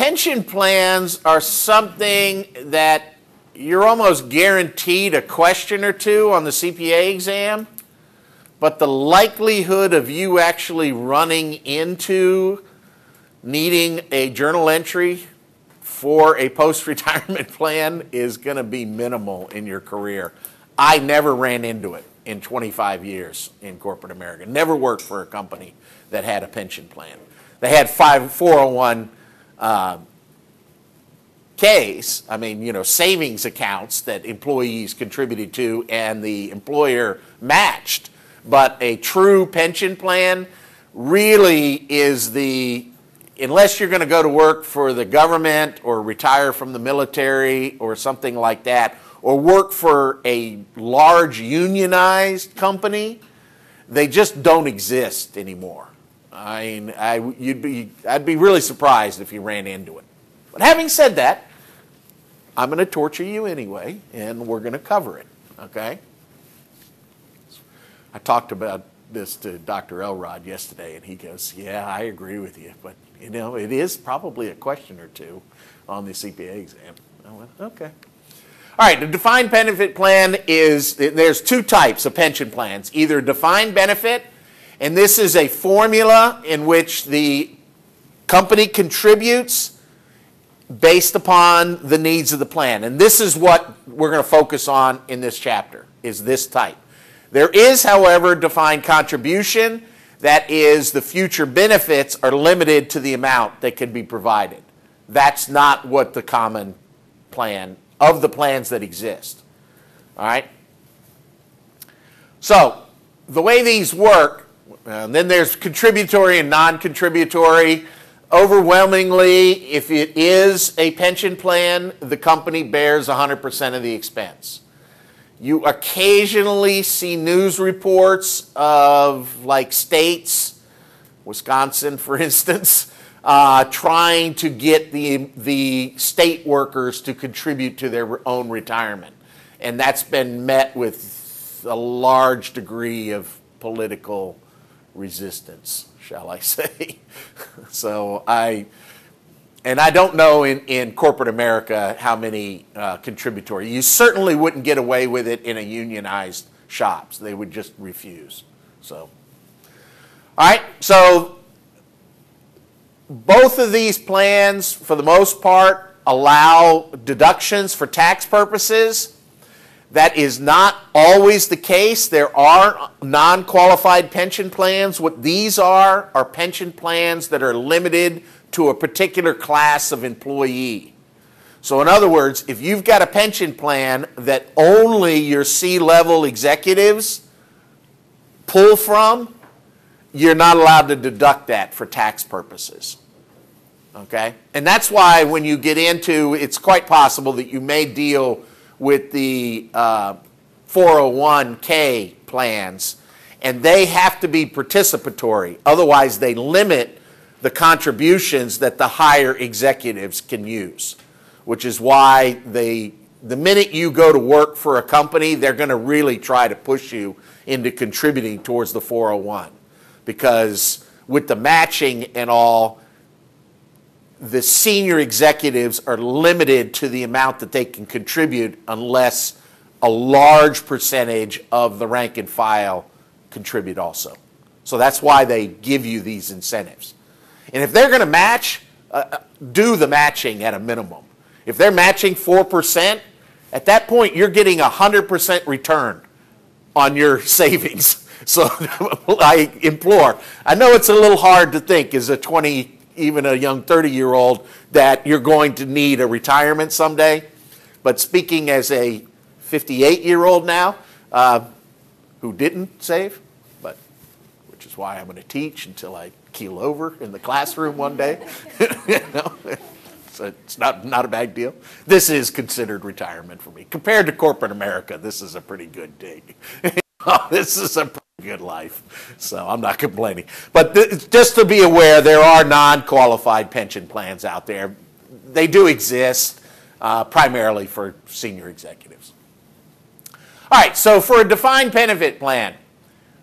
pension plans are something that you're almost guaranteed a question or two on the CPA exam, but the likelihood of you actually running into needing a journal entry for a post-retirement plan is going to be minimal in your career. I never ran into it in 25 years in corporate America. Never worked for a company that had a pension plan. They had 401 Ks, I mean, you know, savings accounts that employees contributed to and the employer matched. But a true pension plan really is unless you're going to go to work for the government or retire from the military or something like that, or work for a large unionized company, they just don't exist anymore. I mean, I'd be really surprised if you ran into it. But having said that, I'm going to torture you anyway, and we're going to cover it, okay? I talked about this to Dr. Elrod yesterday, and he goes, yeah, I agree with you, but, you know, it is probably a question or two on the CPA exam. I went, okay. All right, the defined benefit plan there's two types of pension plans, either defined benefit, and this is a formula in which the company contributes based upon the needs of the plan. And this is what we're going to focus on in this chapter, is this type. There is, however, defined contribution. That is, the future benefits are limited to the amount that can be provided. That's not what the common plan, of the plans that exist. All right? So, the way these work, and then there's contributory and non-contributory. Overwhelmingly, if it is a pension plan, the company bears 100% of the expense. You occasionally see news reports of, like, states, Wisconsin, for instance, trying to get the state workers to contribute to their own retirement. And that's been met with a large degree of political resistance, shall I say. So I don't know in corporate America how many contributory. You certainly wouldn't get away with it in a unionized shops. They would just refuse. So, all right, so both of these plans, for the most part, allow deductions for tax purposes. That is not always the case. There are non-qualified pension plans. What these are pension plans that are limited to a particular class of employee. So in other words, if you've got a pension plan that only your C-level executives pull from, you're not allowed to deduct that for tax purposes. Okay? And that's why when you get into, it's quite possible that you may deal with the 401k plans, and they have to be participatory. Otherwise, they limit the contributions that the higher executives can use, which is why the minute you go to work for a company, they're going to really try to push you into contributing towards the 401. Because with the matching and all, the senior executives are limited to the amount that they can contribute unless a large percentage of the rank and file contribute also. So that's why they give you these incentives. And if they're going to match, do the matching at a minimum. If they're matching 4%, at that point you're getting 100% return on your savings. So I implore. I know it's a little hard to think as a 20, even a young 30-year-old, that you're going to need a retirement someday. But speaking as a 58-year-old now who didn't save, which is why I'm going to teach until I keel over in the classroom one day. You know? So it's not a big deal. This is considered retirement for me. Compared to corporate America, this is a pretty good day. This is a pretty good life, so I'm not complaining. But just to be aware, there are non-qualified pension plans out there. They do exist, primarily for senior executives. All right, so for a defined benefit plan,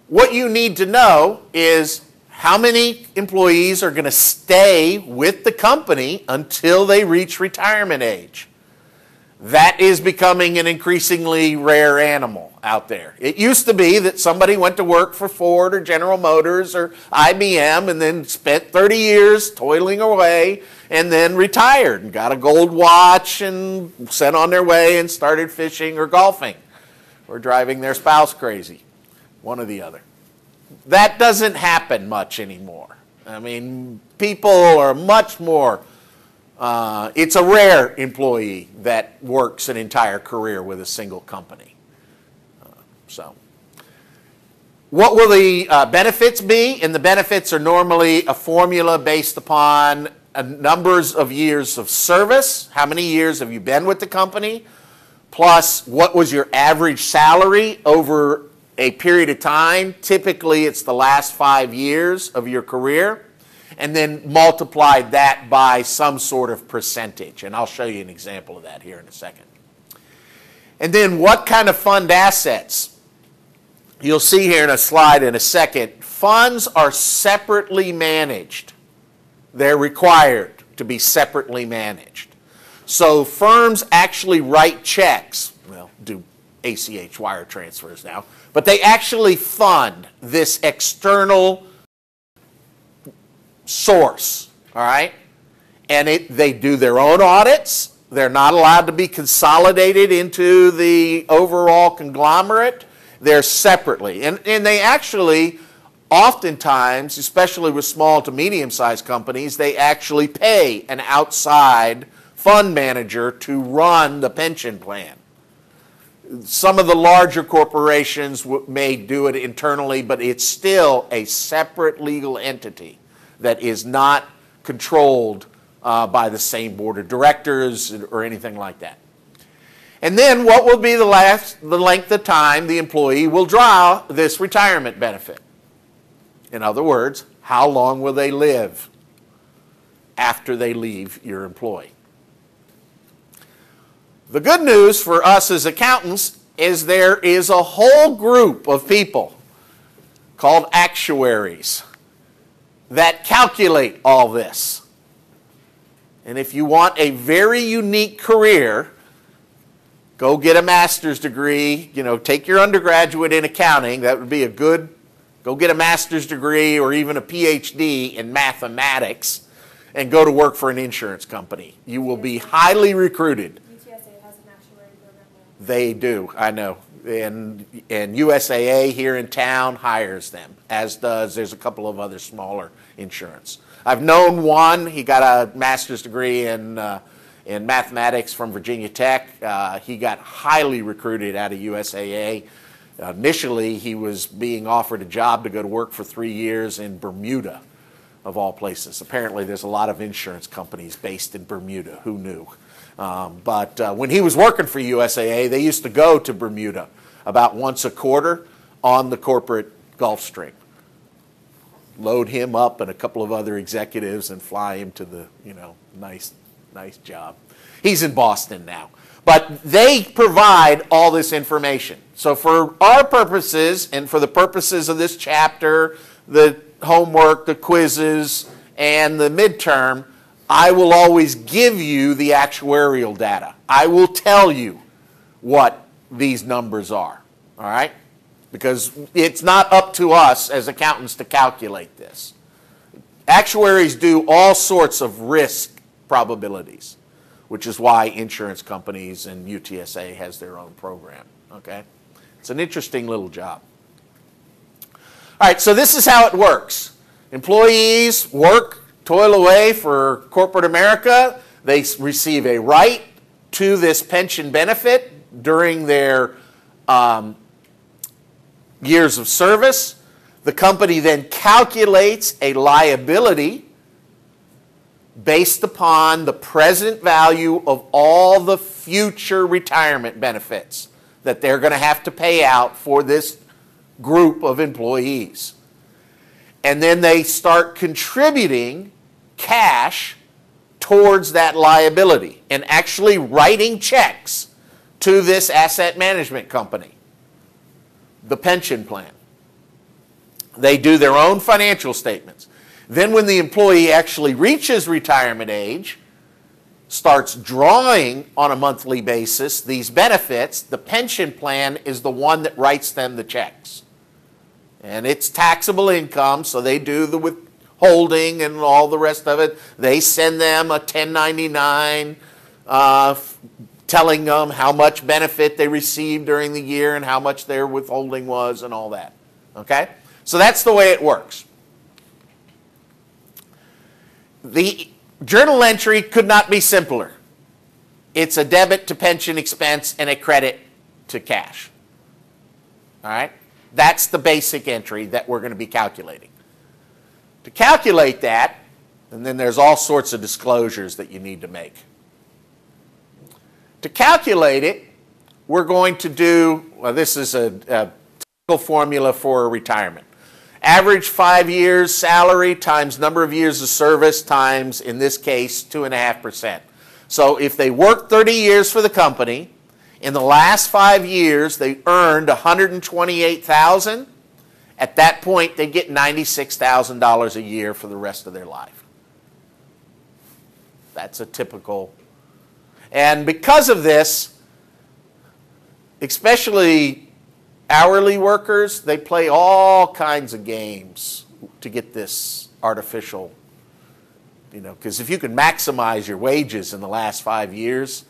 what you need to know is how many employees are going to stay with the company until they reach retirement age? That is becoming an increasingly rare animal out there. It used to be that somebody went to work for Ford or General Motors or IBM and then spent 30 years toiling away and then retired and got a gold watch and sent on their way and started fishing or golfing or driving their spouse crazy, one or the other. That doesn't happen much anymore. I mean, people are much more, it's a rare employee that works an entire career with a single company. What will the benefits be? And the benefits are normally a formula based upon numbers of years of service. How many years have you been with the company? Plus, what was your average salary over a period of time? Typically, it's the last 5 years of your career. And then multiply that by some sort of percentage. And I'll show you an example of that here in a second. And then what kind of fund assets? You'll see here in a slide in a second. Funds are separately managed. They're required to be separately managed. So firms actually write checks, well, do ACH wire transfers now, but they actually fund this external source, all right? And they do their own audits. They're not allowed to be consolidated into the overall conglomerate. They're separately. And they actually, oftentimes, especially with small to medium-sized companies, they actually pay an outside fund manager to run the pension plan. Some of the larger corporations may do it internally, but it's still a separate legal entity that is not controlled by the same board of directors or anything like that. And then what will be the length of time the employee will draw this retirement benefit? In other words, how long will they live after they leave your employ? The good news for us as accountants is there is a whole group of people called actuaries that calculate all this. And if you want a very unique career, go get a master's degree, take your undergraduate in accounting. That would be a good, go get a master's degree or even a PhD in mathematics and go to work for an insurance company. You will be highly recruited. UTSA has an actuary program now. They do, I know. And USAA here in town hires them, as there's a couple of other smaller insurance. I've known one, he got a master's degree in mathematics from Virginia Tech. He got highly recruited out of USAA. Initially, he was being offered a job to go to work for 3 years in Bermuda, of all places. Apparently, there's a lot of insurance companies based in Bermuda. Who knew? But when he was working for USAA, they used to go to Bermuda about once a quarter on the corporate Gulf Stream. Load him up and a couple of other executives and fly him to the, nice job. He's in Boston now. But they provide all this information. So for our purposes and for the purposes of this chapter, the homework, the quizzes, and the midterm, I will always give you the actuarial data. I will tell you what these numbers are, all right? Because it's not up to us as accountants to calculate this. Actuaries do all sorts of risk probabilities, which is why insurance companies and UTSA has their own program, okay? It's an interesting little job. All right, so this is how it works. Employees work, toil away for corporate America. They receive a right to this pension benefit during their years of service. The company then calculates a liability based upon the present value of all the future retirement benefits that they're going to have to pay out for this group of employees. And then they start contributing cash towards that liability and actually writing checks to this asset management company, the pension plan. They do their own financial statements. Then when the employee actually reaches retirement age, starts drawing on a monthly basis these benefits, the pension plan is the one that writes them the checks. And it's taxable income, so they do the withholding and all the rest of it. They send them a 1099 telling them how much benefit they received during the year and how much their withholding was and all that. Okay? So that's the way it works. The journal entry could not be simpler. It's a debit to pension expense and a credit to cash. All right? That's the basic entry that we're going to be calculating. To calculate that, and then there's all sorts of disclosures that you need to make. To calculate it, we're going to do, well, this is a typical formula for retirement. Average 5 years salary times number of years of service times, in this case, 2.5%. So if they worked 30 years for the company, in the last 5 years they earned $128,000. At that point, they get $96,000 a year for the rest of their life. That's a typical. And because of this, especially hourly workers, they play all kinds of games to get this artificial, because if you can maximize your wages in the last 5 years,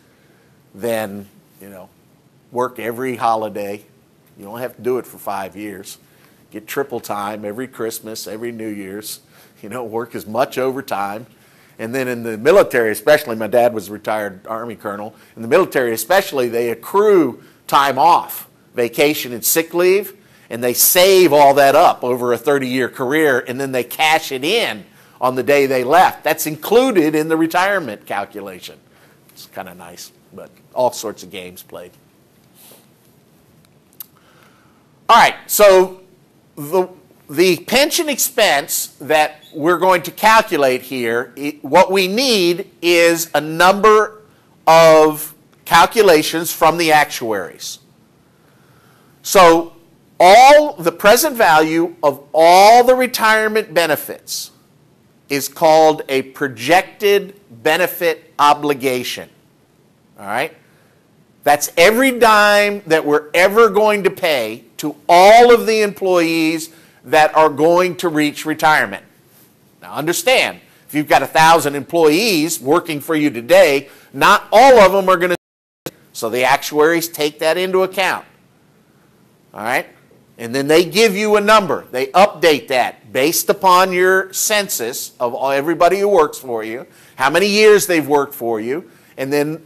then, work every holiday. You don't have to do it for 5 years. Get triple time every Christmas, every New Year's, work as much overtime. And then in the military especially, my dad was a retired Army colonel, in the military especially, they accrue time off, vacation and sick leave, and they save all that up over a 30-year career, and then they cash it in on the day they left. That's included in the retirement calculation. It's kind of nice, but all sorts of games played. All right, so the pension expense that we're going to calculate here, what we need is a number of calculations from the actuaries. So all the present value of all the retirement benefits is called a projected benefit obligation. All right? That's every dime that we're ever going to pay to all of the employees that are going to reach retirement. Now understand, if you've got 1,000 employees working for you today, not all of them are going to, so the actuaries take that into account. All right? And then they give you a number. They update that based upon your census of everybody who works for you, how many years they've worked for you, and then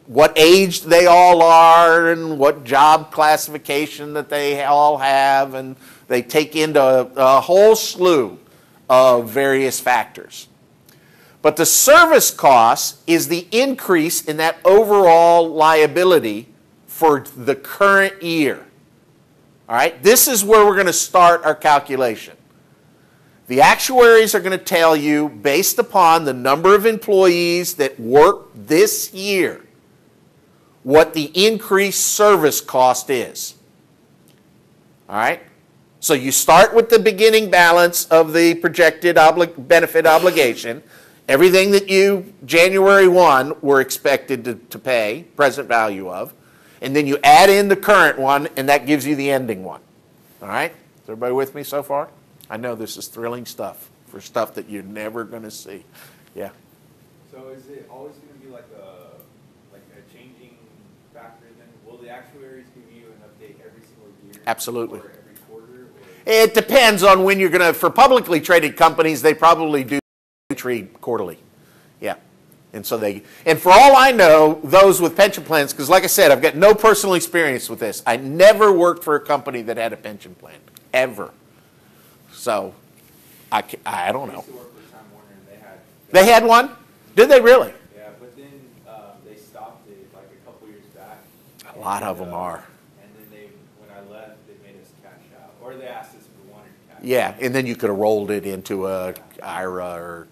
what age they all are and what job classification that they all have, and they take into a whole slew of various factors. But the service cost is the increase in that overall liability for the current year. All right, this is where we're going to start our calculation. The actuaries are going to tell you, based upon the number of employees that work this year, what the increased service cost is. All right? So you start with the beginning balance of the projected benefit obligation, everything that you, January 1, were expected to pay, present value of, and then you add in the current one, and that gives you the ending one. All right? Is everybody with me so far? I know this is thrilling stuff for stuff that you're never going to see. Yeah? So is it always going to be like a changing factor then? Will the actuaries give you an update every single year? Absolutely. Or every quarter? Or? It depends on when you're going to, for publicly traded companies, they probably do entry quarterly. Yeah. And so and for all I know, those with pension plans, because like I said, I've got no personal experience with this. I never worked for a company that had a pension plan, ever. So, I don't know. I used to work for Time Warner and they had one? Did they really? Yeah, but then they stopped it like a couple years back. A lot of them are. And then when I left, they made us cash out. Or they asked us if we wanted to cash out. Yeah, and then you could have rolled it into a IRA or,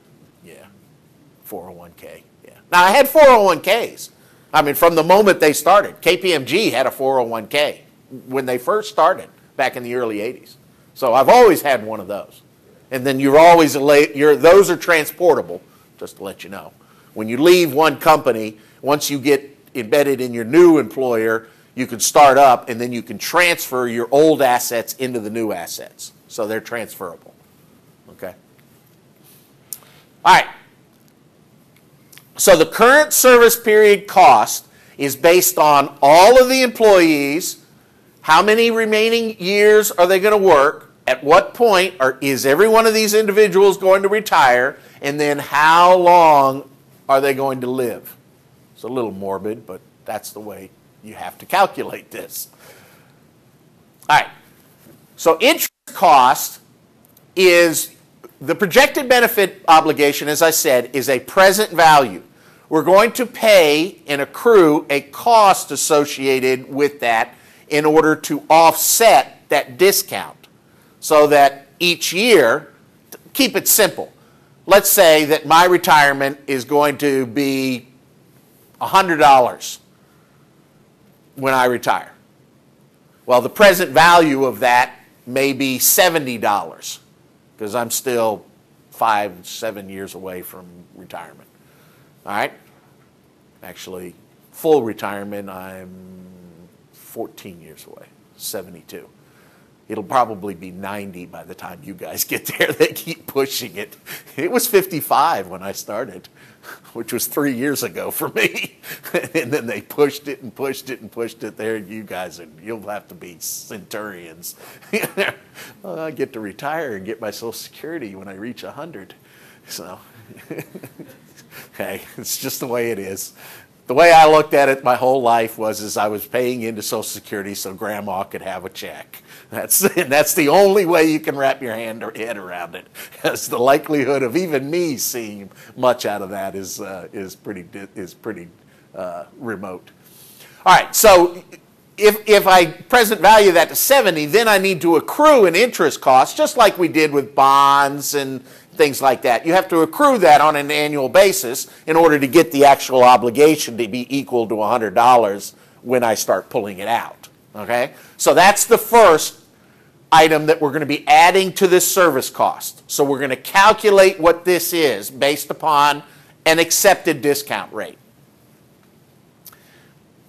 401k. Yeah. Now, I had 401ks. I mean, from the moment they started. KPMG had a 401k when they first started back in the early 80s. So I've always had one of those. And then you're always, those are transportable, just to let you know. When you leave one company, once you get embedded in your new employer, you can start up and then you can transfer your old assets into the new assets. So they're transferable. Okay? All right. So the current service period cost is based on all of the employees, how many remaining years are they going to work, at what point is every one of these individuals going to retire, and then how long are they going to live. It's a little morbid, but that's the way you have to calculate this. All right. So interest cost is the projected benefit obligation, as I said, is a present value. We're going to pay and accrue a cost associated with that in order to offset that discount. So that each year, keep it simple. Let's say that my retirement is going to be $100 when I retire. Well, the present value of that may be $70 because I'm still 5-7 years away from retirement. All right? Actually, full retirement, I'm 14 years away, 72. It'll probably be 90 by the time you guys get there. They keep pushing it. It was 55 when I started, which was 3 years ago for me. And then they pushed it and pushed it and pushed it. There you guys, you'll have to be centurions. Well, I get to retire and get my Social Security when I reach 100. So, hey, it's just the way it is. The way I looked at it my whole life was I was paying into Social Security so Grandma could have a check. That's the only way you can wrap your head around it. As the likelihood of even me seeing much out of that is pretty remote. All right, so if I present value that to 70, then I need to accrue an interest cost, just like we did with bonds and things like that. You have to accrue that on an annual basis in order to get the actual obligation to be equal to $100 when I start pulling it out. Okay? So that's the first item that we're going to be adding to this service cost. So we're going to calculate what this is based upon an accepted discount rate.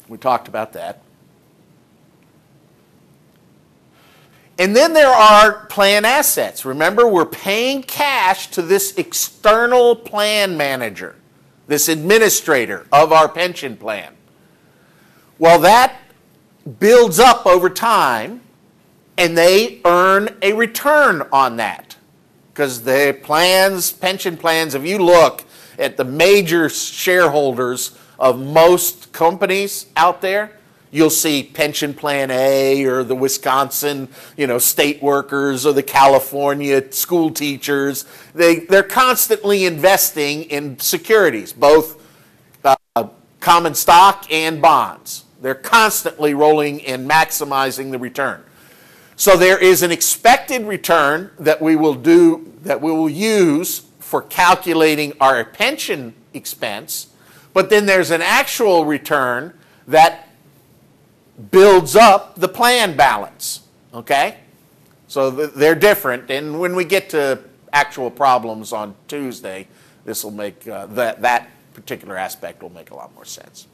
We talked about that. And then there are plan assets. Remember, we're paying cash to this external plan manager, this administrator of our pension plan. Well, that builds up over time, and they earn a return on that. Because the plans, pension plans, if you look at the major shareholders of most companies out there, you'll see Pension Plan A or the Wisconsin, state workers or the California school teachers. They're constantly investing in securities, both common stock and bonds. They're constantly rolling and maximizing the return. So there is an expected return that we will use for calculating our pension expense, but then there's an actual return that builds up the plan balance, okay? So they're different, and when we get to actual problems on Tuesday, this will make, that particular aspect will make a lot more sense.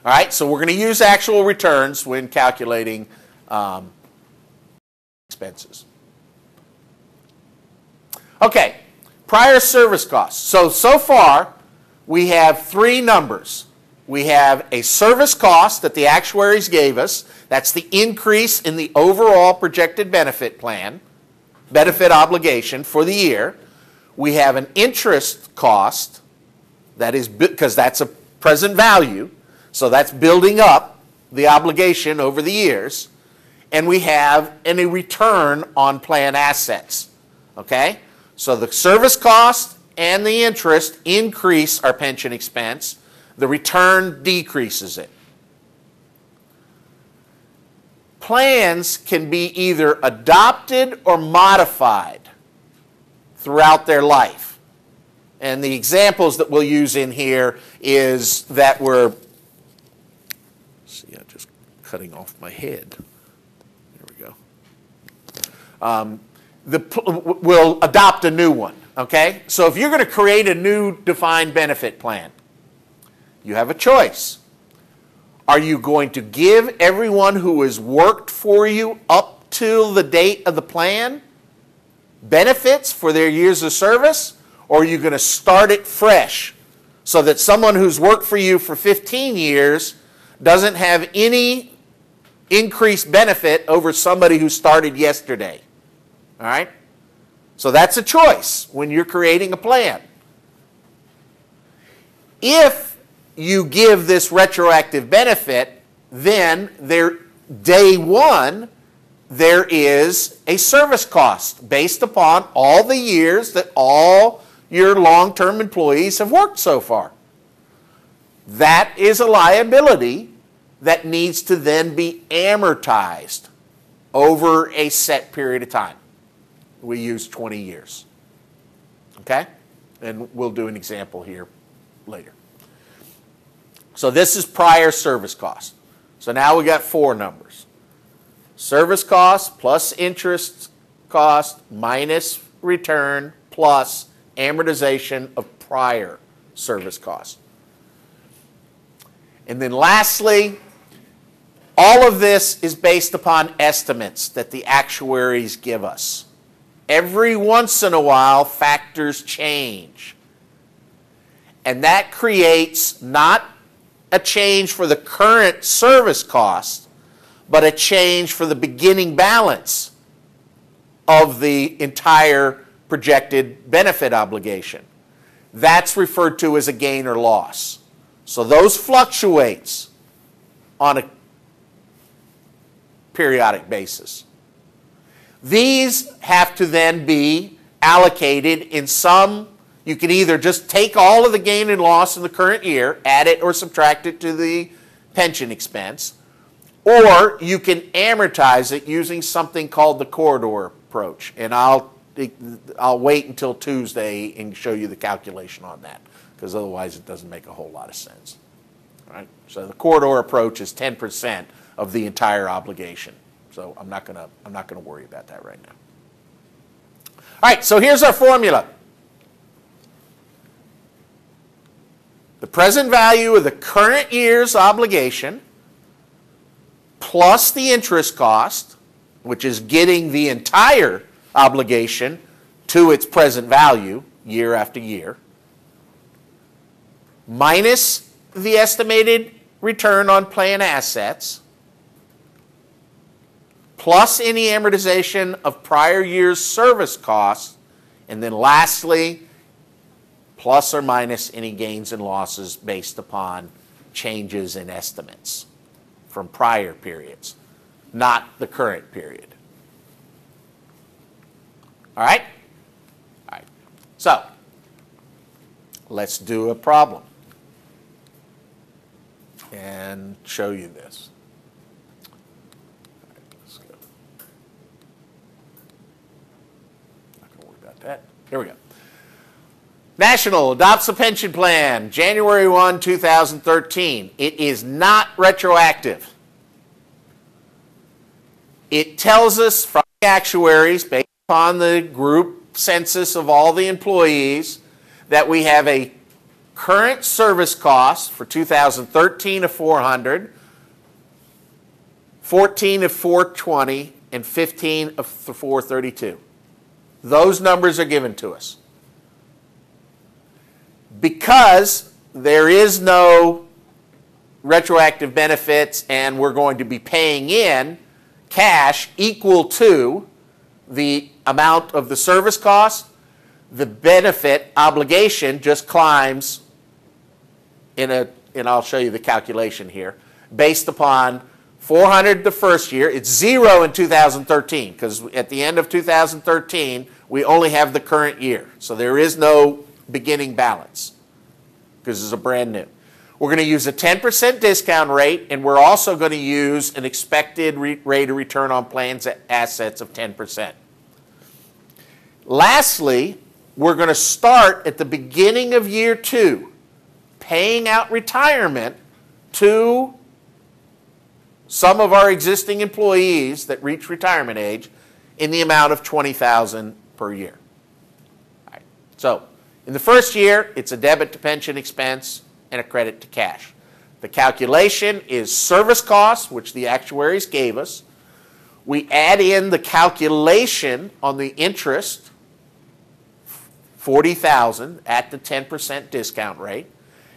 All right, so we're going to use actual returns when calculating expenses. Okay, prior service costs. So far, we have three numbers. We have a service cost that the actuaries gave us. That's the increase in the overall projected benefit plan, benefit obligation for the year. We have an interest cost, that is because that's a present value, so that's building up the obligation over the years. And we have a return on plan assets. Okay? So the service cost and the interest increase our pension expense. The return decreases it. Plans can be either adopted or modified throughout their life. And the examples that we'll use in here is that we're, see, I'm just cutting off my head. There we go. will adopt a new one, okay? So if you're going to create a new defined benefit plan, you have a choice. Are you going to give everyone who has worked for you up till the date of the plan benefits for their years of service, or are you going to start it fresh so that someone who's worked for you for 15 years doesn't have any increased benefit over somebody who started yesterday? All right? So that's a choice when you're creating a plan. If you give this retroactive benefit, then day one, there is a service cost based upon all the years that all your long-term employees have worked so far. That is a liability that needs to then be amortized over a set period of time. We use 20 years. Okay? And we'll do an example here later. So this is prior service cost. So now we got four numbers. Service cost plus interest cost minus return plus amortization of prior service cost. And then lastly, all of this is based upon estimates that the actuaries give us. Every once in a while, factors change. And that creates not a change for the current service cost, but a change for the beginning balance of the entire projected benefit obligation. That's referred to as a gain or loss. So those fluctuates on a periodic basis. These have to then be allocated in some. You can either just take all of the gain and loss in the current year, add it or subtract it to the pension expense, or you can amortize it using something called the corridor approach. And I'll wait until Tuesday and show you the calculation on that, because otherwise it doesn't make a whole lot of sense. All right? So the corridor approach is 10% of the entire obligation. So I'm not gonna worry about that right now. All right, so here's our formula. The present value of the current year's obligation plus the interest cost, which is getting the entire obligation to its present value year after year, minus the estimated return on plan assets, plus any amortization of prior year's service costs, and then lastly, plus or minus any gains and losses based upon changes in estimates from prior periods, not the current period. All right? All right. So, let's do a problem and show you this. Here we go. National adopts a pension plan, January 1, 2013. It is not retroactive. It tells us from the actuaries, based upon the group census of all the employees, that we have a current service cost for 2013 of 400, 14 of 420, and 15 of 432. Those numbers are given to us. Because there is no retroactive benefits and we're going to be paying in cash equal to the amount of the service cost, the benefit obligation just climbs and I'll show you the calculation here, based upon 400 the first year. It's 0 in 2013 because at the end of 2013 we only have the current year. So there is no beginning balance because it's a brand new. We're going to use a 10% discount rate, and we're also going to use an expected rate of return on plans assets of 10%. Lastly, we're going to start at the beginning of year 2 paying out retirement to some of our existing employees that reach retirement age in the amount of $20,000 per year. All right. So in the first year, it's a debit to pension expense and a credit to cash. The calculation is service costs, which the actuaries gave us. We add in the calculation on the interest, $40,000 at the 10% discount rate,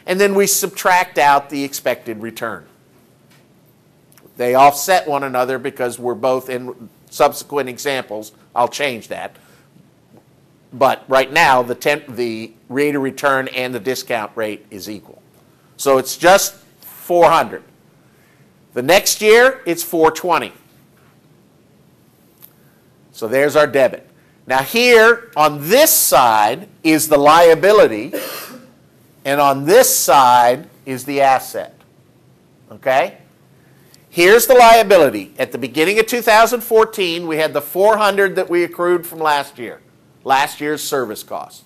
and then we subtract out the expected return. They offset one another because we're both in subsequent examples. I'll change that. But right now, the rate of return and the discount rate is equal. So it's just 400. The next year, it's 420. So there's our debit. Now here, on this side, is the liability, and on this side is the asset. Okay? Here's the liability. At the beginning of 2014, we had the 400 that we accrued from last year's service cost.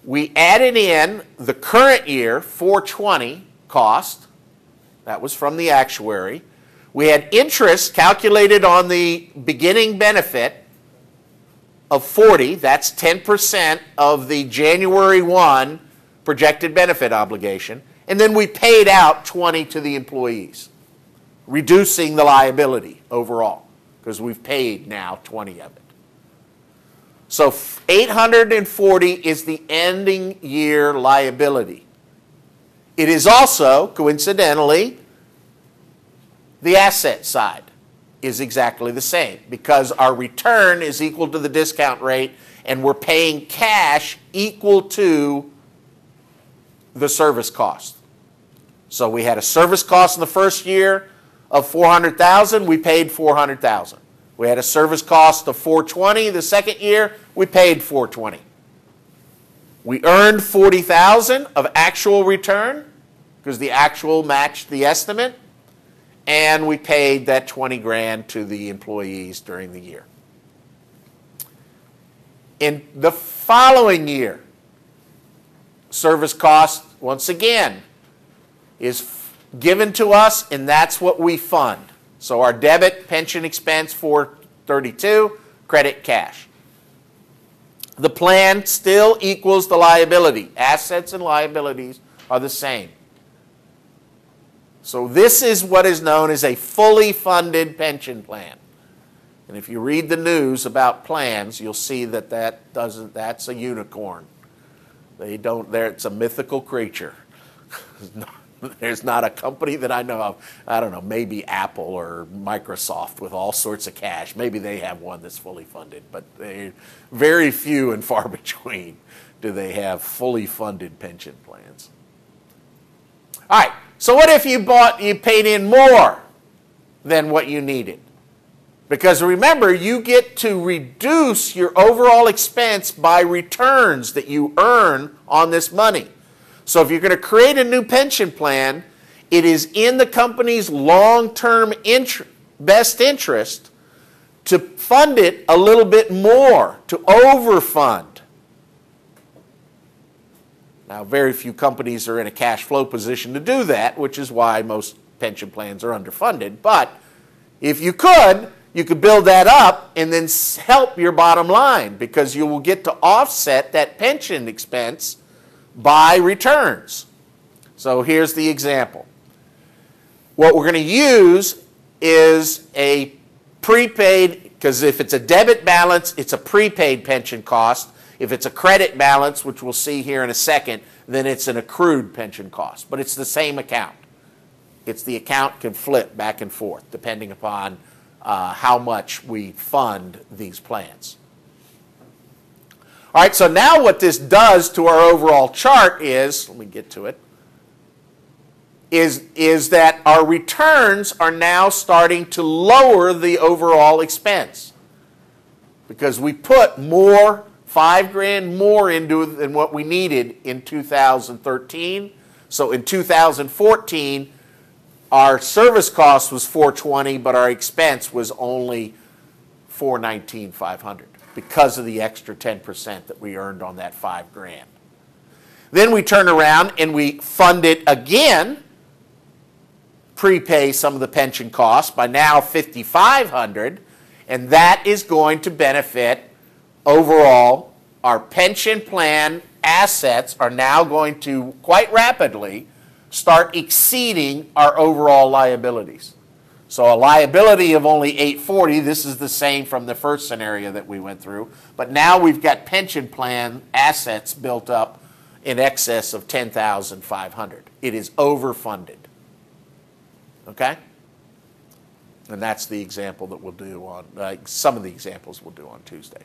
We added in the current year 420 cost. That was from the actuary. We had interest calculated on the beginning benefit of 40. That's 10% of the January 1 projected benefit obligation. And then we paid out 20 to the employees, reducing the liability overall, because we've paid now 20 of it. So 840 is the ending year liability. It is also, coincidentally, the asset side is exactly the same, because our return is equal to the discount rate, and we're paying cash equal to the service cost. So we had a service cost in the first year of $400,000, we paid $400,000. We had a service cost of $420 the second year, we paid $420. We earned $40,000 of actual return because the actual matched the estimate, and we paid that 20 grand to the employees during the year. In the following year, service cost, once again, is given to us, and that's what we fund. So our debit, pension expense, 432, credit, cash. The plan still equals the liability. Assets and liabilities are the same. So this is what is known as a fully funded pension plan. And if you read the news about plans, you'll see that that's a unicorn. It's a mythical creature. There's not a company that I know of, I don't know, maybe Apple or Microsoft with all sorts of cash. Maybe they have one that's fully funded, but they're very few and far between do they have fully funded pension plans. All right, so what if you paid in more than what you needed? Because remember, you get to reduce your overall expense by returns that you earn on this money. So if you're going to create a new pension plan, it is in the company's long-term best interest to fund it a little bit more, to overfund. Now, very few companies are in a cash flow position to do that, which is why most pension plans are underfunded. But if you could build that up and then help your bottom line, because you will get to offset that pension expense by returns. So here's the example. What we're going to use is a prepaid, because if it's a debit balance, it's a prepaid pension cost. If it's a credit balance, which we'll see here in a second, then it's an accrued pension cost. But it's the same account. The account can flip back and forth depending upon how much we fund these plans. All right, so now what this does to our overall chart is, let me get to it, is that our returns are now starting to lower the overall expense, because we put more, $5,000 more into than what we needed in 2013. So in 2014, our service cost was $420, but our expense was only $419,500 because of the extra 10% that we earned on that $5,000. Then we turn around and we fund it again, prepay some of the pension costs by now $5,500, And that is going to benefit overall. Our pension plan assets are now going to quite rapidly start exceeding our overall liabilities. So a liability of only $840, this is the same from the first scenario that we went through, but now we've got pension plan assets built up in excess of $10,500. It is overfunded. Okay? And that's the example that we'll do on, some of the examples we'll do on Tuesday.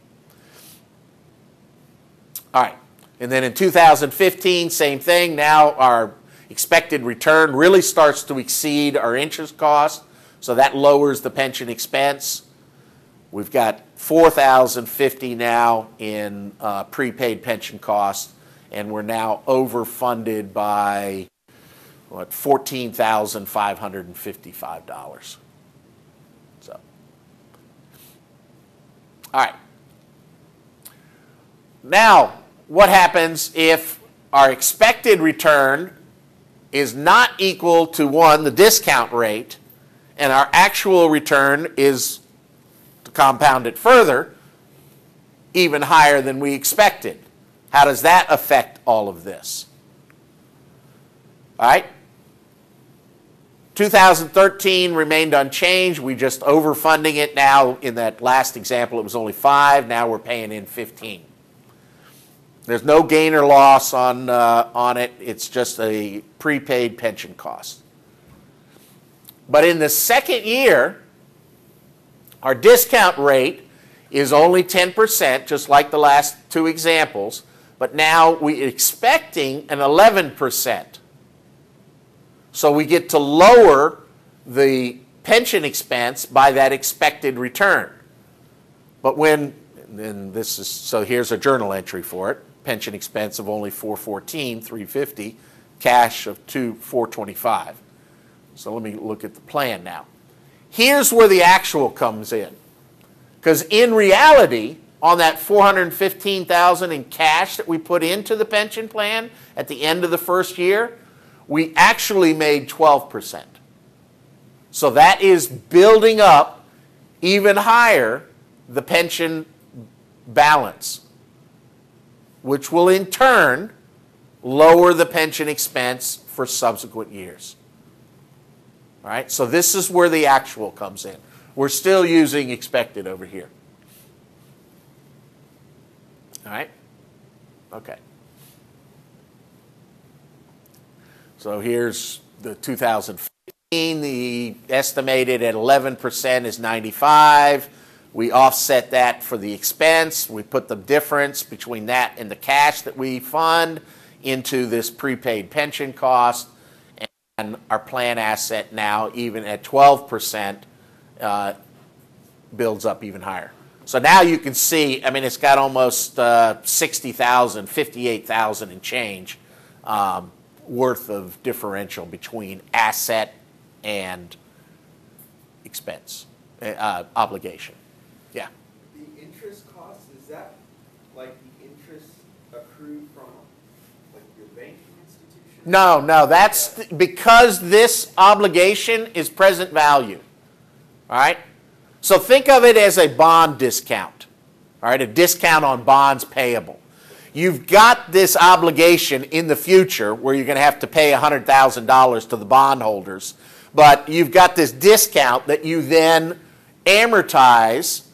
All right, and then in 2015, same thing. Now our expected return really starts to exceed our interest cost, so that lowers the pension expense. We've got $4,050 now in prepaid pension costs, and we're now overfunded by, what, $14,555. So, all right. Now, what happens if our expected return is not equal to, one, the discount rate, and our actual return is, to compound it further, even higher than we expected? How does that affect all of this? All right? 2013 remained unchanged. We just overfunding it now. In that last example, it was only 5. Now we're paying in 15. There's no gain or loss on it. It's just a prepaid pension cost. But in the second year, our discount rate is only 10%, just like the last two examples. But now we're expecting an 11%. So we get to lower the pension expense by that expected return. But when, and this is, so here's a journal entry for it. Pension expense of only $414, $350, cash of $425. So let me look at the plan now. Here's where the actual comes in. Because in reality, on that $415,000 in cash that we put into the pension plan at the end of the first year, we actually made 12%. So that is building up even higher the pension balance, which will in turn lower the pension expense for subsequent years. All right, so this is where the actual comes in. We're still using expected over here. All right? Okay. So here's the 2015. The estimated at 11% is 95. We offset that for the expense. We put the difference between that and the cash that we fund into this prepaid pension cost. And our plan asset now, even at 12%, builds up even higher. So now you can see, I mean, it's got almost 60,000, 58,000 and change worth of differential between asset and expense, obligation. Yeah. The interest cost, is that like the interest accrued from like your banking institution? No, that's because this obligation is present value. All right? So think of it as a bond discount. All right, a discount on bonds payable. You've got this obligation in the future where you're going to have to pay $100,000 to the bondholders, but you've got this discount that you then amortize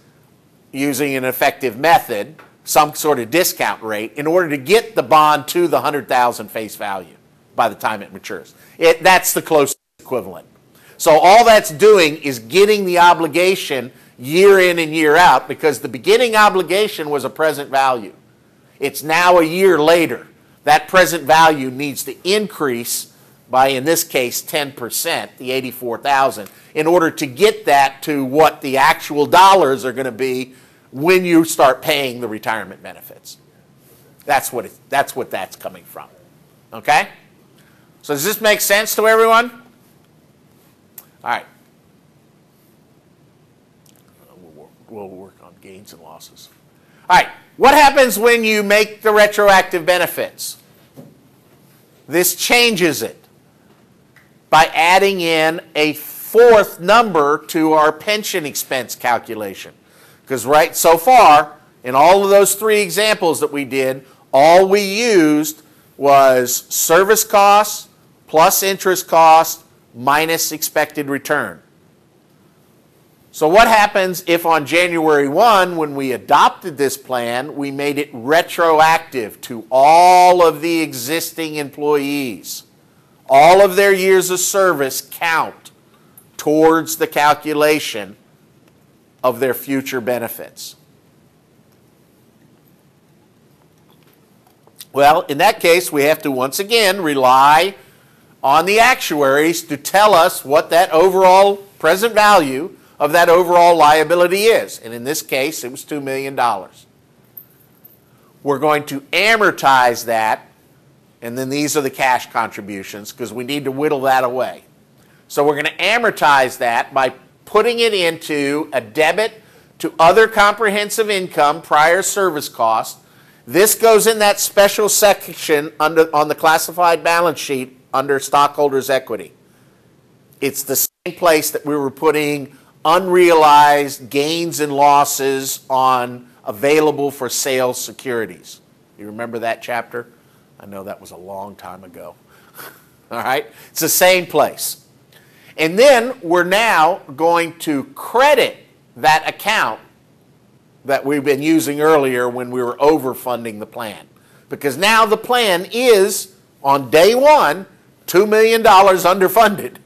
using an effective method, some sort of discount rate, in order to get the bond to the $100,000 face value by the time it matures. That's the closest equivalent. So all that's doing is getting the obligation year in and year out, because the beginning obligation was a present value. It's now a year later. That present value needs to increase by, in this case, 10%, the $84,000, in order to get that to what the actual dollars are going to be when you start paying the retirement benefits. That's what that's coming from. Okay? So does this make sense to everyone? All right. We'll work on gains and losses. All right. What happens when you make the retroactive benefits? This changes it by adding in a fourth number to our pension expense calculation. Because right so far, in all of those three examples that we did, all we used was service costs plus interest cost minus expected return. So what happens if on January 1, when we adopted this plan, we made it retroactive to all of the existing employees? All of their years of service count towards the calculation of their future benefits. Well, in that case, we have to once again rely on the actuaries to tell us what that overall present value of that overall liability is. And in this case, it was $2 million. We're going to amortize that, and then these are the cash contributions because we need to whittle that away. So we're going to amortize that by putting it into a debit to other comprehensive income prior service cost. This goes in that special section on the classified balance sheet under stockholders' equity. It's the same place that we were putting unrealized gains and losses on available for sale securities. You remember that chapter? I know that was a long time ago. All right? It's the same place. And then we're now going to credit that account that we've been using earlier when we were overfunding the plan. Because now the plan is, on day one, $2 million underfunded.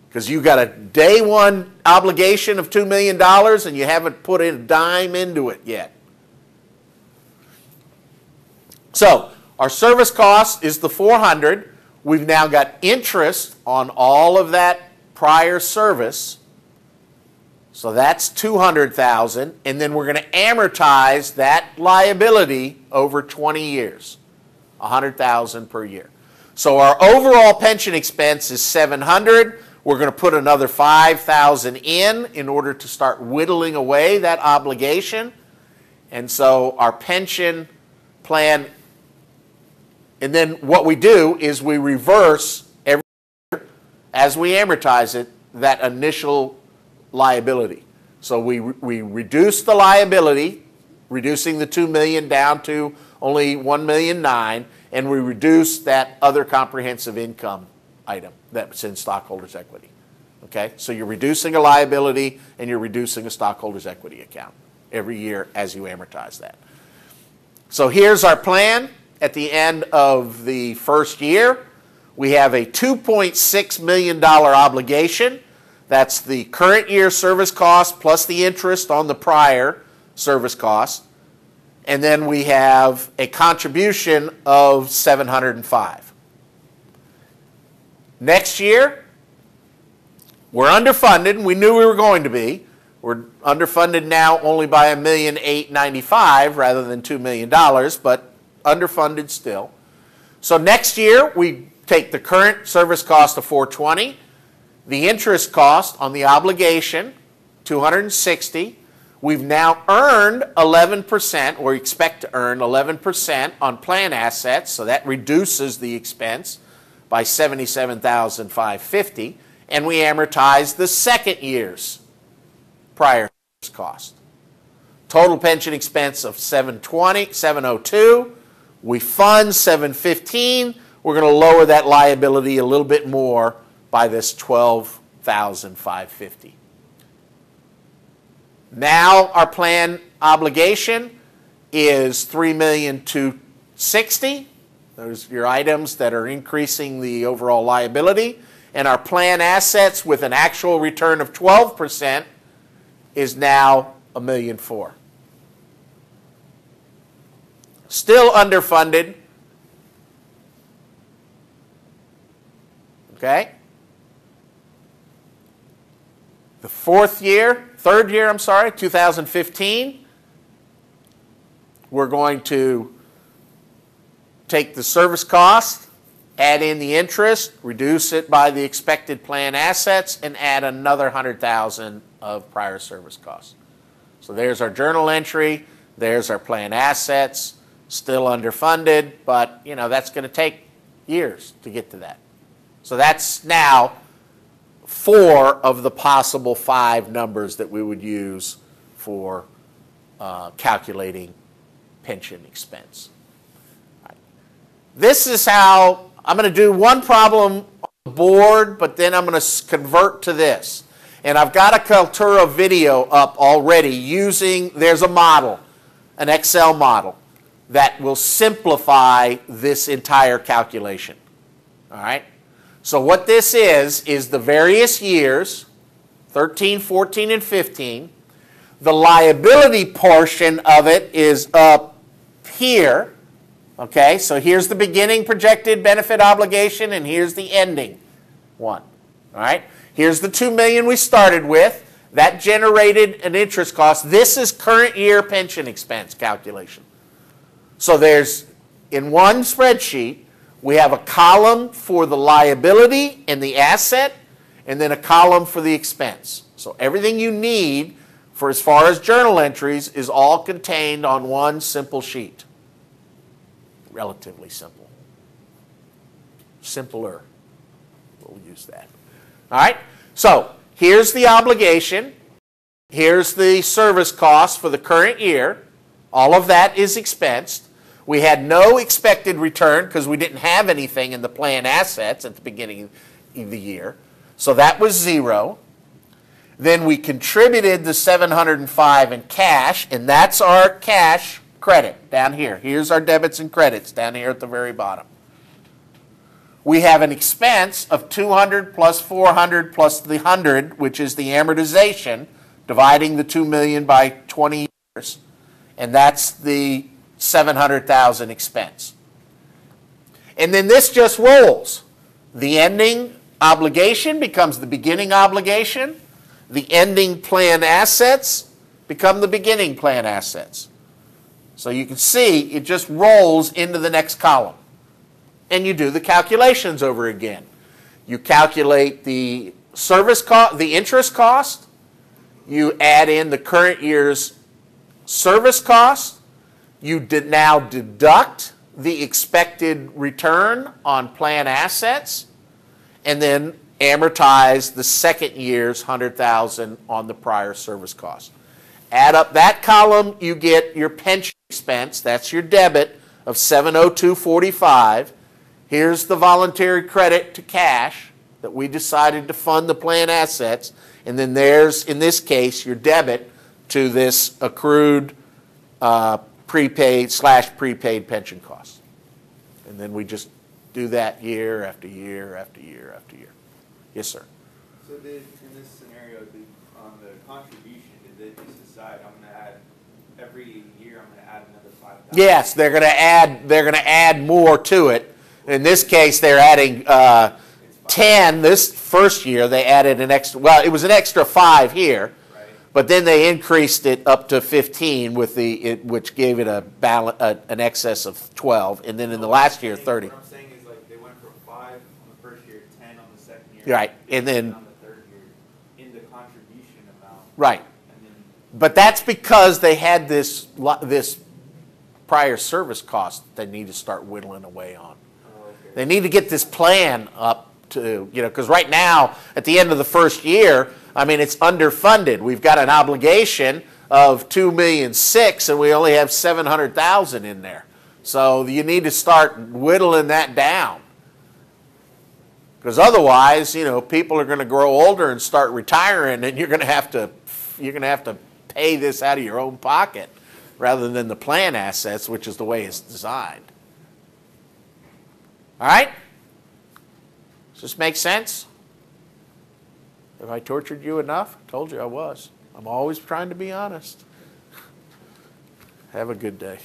Because you got a day one obligation of $2 million and you haven't put in a dime into it yet. So our service cost is the $400. We've now got interest on all of that prior service. So that's $200,000, and then we're going to amortize that liability over 20 years, $100,000 per year. So our overall pension expense is $700. We're going to put another $5,000 in order to start whittling away that obligation. And so our pension plan, and then what we do is we reverse every year as we amortize it, that initial liability. So we reduce the liability, reducing the $2 million down to only $1.9 million, and we reduce that other comprehensive income item that's in stockholders' equity. Okay? So you're reducing a liability and you're reducing a stockholders' equity account every year as you amortize that. So here's our plan at the end of the first year. We have a $2.6 million obligation. That's the current year service cost plus the interest on the prior service cost. And then we have a contribution of $705. Next year, we're underfunded, and we knew we were going to be. We're underfunded now only by $1,895,000 rather than $2 million, but underfunded still. So next year, we take the current service cost of $420, the interest cost on the obligation, $260. We've now earned 11%, or expect to earn 11% on plan assets, so that reduces the expense by $77,550, and we amortize the second year's prior cost. Total pension expense of $702. We fund $715. We're going to lower that liability a little bit more by this $12,550. Now our plan obligation is $3,260,000. Those are your items that are increasing the overall liability. And our plan assets with an actual return of 12% is now $1,004,000. Still underfunded. Okay? The third year, 2015, we're going to take the service cost, add in the interest, reduce it by the expected plan assets, and add another $100,000 of prior service costs. So there's our journal entry, there's our plan assets, still underfunded, but that's going to take years to get to that. So that's now 4 of the possible 5 numbers that we would use for calculating pension expense. All right. This is how I'm going to do one problem on the board, but then I'm going to convert to this. And I've got a Kaltura video up already using, there's a model, an Excel model, that will simplify this entire calculation. All right? So what this is the various years, 13, 14, and 15. The liability portion of it is up here. Okay, so here's the beginning projected benefit obligation, and here's the ending one. All right? Here's the $2 million we started with. That generated an interest cost. This is current year pension expense calculation. So there's, in one spreadsheet, we have a column for the liability and the asset, and then a column for the expense. So everything you need for as far as journal entries is all contained on one simple sheet. Relatively simple. Simpler. We'll use that. All right? So here's the obligation. Here's the service cost for the current year. All of that is expensed. We had no expected return because we didn't have anything in the plan assets at the beginning of the year. So that was 0. Then we contributed the $705 in cash, and that's our cash credit down here. Here's our debits and credits down here at the very bottom. We have an expense of $200 plus $400 plus the $100, which is the amortization, dividing the $2 million by 20 years. And that's the $700,000 expense. And then this just rolls. The ending obligation becomes the beginning obligation. The ending plan assets become the beginning plan assets. So you can see it just rolls into the next column. And you do the calculations over again. You calculate the service cost, the interest cost. You add in the current year's service cost. You now deduct the expected return on plan assets, and then amortize the second year's $100,000 on the prior service cost. Add up that column, you get your pension expense. That's your debit of $702.45. Here's the voluntary credit to cash that we decided to fund the plan assets, and then there's, in this case, your debit to this accrued prepaid / prepaid pension costs. And then we just do that year after year after year after year. Yes, sir. So in this scenario, on the contribution, did they just decide I'm going to add every year? I'm going to add another 5,000. Yes, they're going to add. They're going to add more to it. In this case, they're adding 10. This first year, they added an extra. Well, it was an extra 5 here. But then they increased it up to 15 with which gave it an excess of 12, and then in the last year 30. What I'm saying is like they went from 5 on the first year, 10 on the second year, right, and then on the third year in the contribution amount. Right, and then, but that's because they had this prior service cost that they need to start whittling away on. Oh, okay. They need to get this plan up to, because right now at the end of the first year, I mean, it's underfunded. We've got an obligation of $2.6 million, and we only have $700,000 in there. So you need to start whittling that down, because otherwise, people are going to grow older and start retiring, and you're going to have to pay this out of your own pocket rather than the plan assets, which is the way it's designed. All right? Does this make sense? Have I tortured you enough? I told you I was. I'm always trying to be honest. Have a good day.